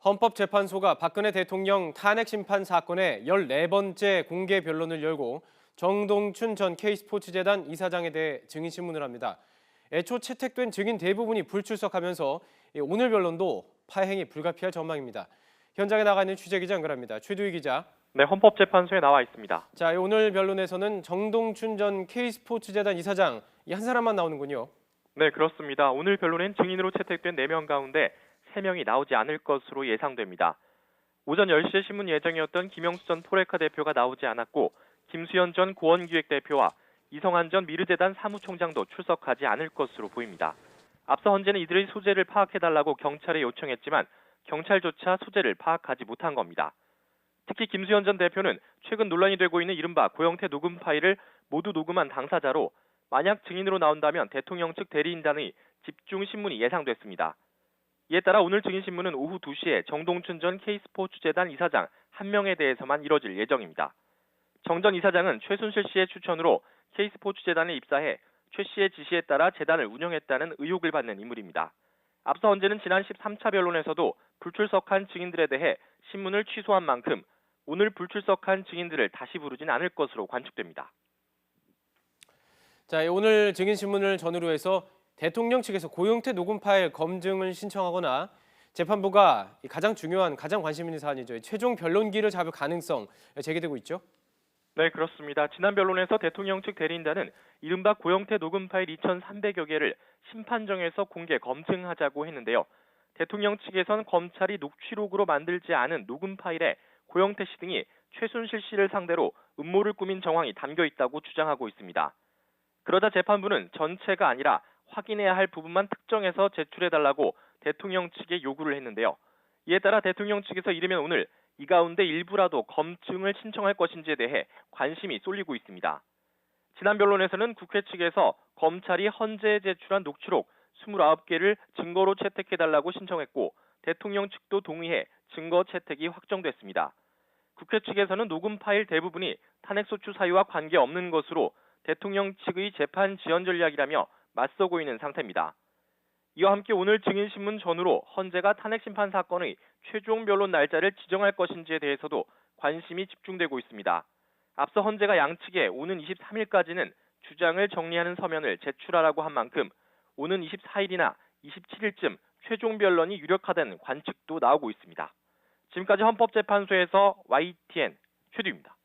헌법재판소가 박근혜 대통령 탄핵 심판 사건의 14번째 공개 변론을 열고 정동춘 전 K스포츠재단 이사장에 대해 증인 신문을 합니다. 애초 채택된 증인 대부분이 불출석하면서 오늘 변론도 파행이 불가피할 전망입니다. 현장에 나가 있는 취재기자 연결합니다. 최두희 기자. 네, 헌법재판소에 나와 있습니다. 자, 오늘 변론에서는 정동춘 전 K스포츠재단 이사장 이 한 사람만 나오는군요. 네, 그렇습니다. 오늘 변론엔 증인으로 채택된 4명 가운데 3명이 나오지 않을 것으로 예상됩니다. 오전 10시에 신문 예정이었던 김영수 전 포레카 대표가 나오지 않았고 김수현 전 고원기획 대표와 이성한 전 미르재단 사무총장도 출석하지 않을 것으로 보입니다. 앞서 헌재는 이들의 소재를 파악해달라고 경찰에 요청했지만 경찰조차 소재를 파악하지 못한 겁니다. 특히 김수현 전 대표는 최근 논란이 되고 있는 이른바 고영태 녹음 파일을 모두 녹음한 당사자로 만약 증인으로 나온다면 대통령 측 대리인단의 집중 신문이 예상됐습니다. 이에 따라 오늘 증인 신문은 오후 2시에 정동춘 전 K스포츠재단 이사장 1명에 대해서만 이뤄질 예정입니다. 정 전 이사장은 최순실 씨의 추천으로 K스포츠재단에 입사해 최 씨의 지시에 따라 재단을 운영했다는 의혹을 받는 인물입니다. 앞서 헌재는 지난 13차 변론에서도 불출석한 증인들에 대해 신문을 취소한 만큼 오늘 불출석한 증인들을 다시 부르진 않을 것으로 관측됩니다. 자, 오늘 증인 신문을 전후로 해서 대통령 측에서 고영태 녹음 파일 검증을 신청하거나 재판부가 가장 중요한, 가장 관심 있는 사안이죠. 최종 변론기를 잡을 가능성 제기되고 있죠. 네, 그렇습니다. 지난 변론에서 대통령 측 대리인단은 이른바 고영태 녹음 파일 2,300여 개를 심판정에서 공개 검증하자고 했는데요. 대통령 측에선 검찰이 녹취록으로 만들지 않은 녹음 파일에 고영태 씨 등이 최순실 씨를 상대로 음모를 꾸민 정황이 담겨 있다고 주장하고 있습니다. 그러자 재판부는 전체가 아니라 확인해야 할 부분만 특정해서 제출해달라고 대통령 측에 요구를 했는데요. 이에 따라 대통령 측에서 이르면 오늘 이 가운데 일부라도 검증을 신청할 것인지에 대해 관심이 쏠리고 있습니다. 지난 변론에서는 국회 측에서 검찰이 헌재에 제출한 녹취록 29개를 증거로 채택해달라고 신청했고 대통령 측도 동의해 증거 채택이 확정됐습니다. 국회 측에서는 녹음 파일 대부분이 탄핵소추 사유와 관계없는 것으로 대통령 측의 재판 지연 전략이라며 맞서고 있는 상태입니다. 이와 함께 오늘 증인신문 전후로 헌재가 탄핵심판 사건의 최종 변론 날짜를 지정할 것인지에 대해서도 관심이 집중되고 있습니다. 앞서 헌재가 양측에 오는 23일까지는 주장을 정리하는 서면을 제출하라고 한 만큼 오는 24일이나 27일쯤 최종 변론이 유력하다는 관측도 나오고 있습니다. 지금까지 헌법재판소에서 YTN 최두입니다.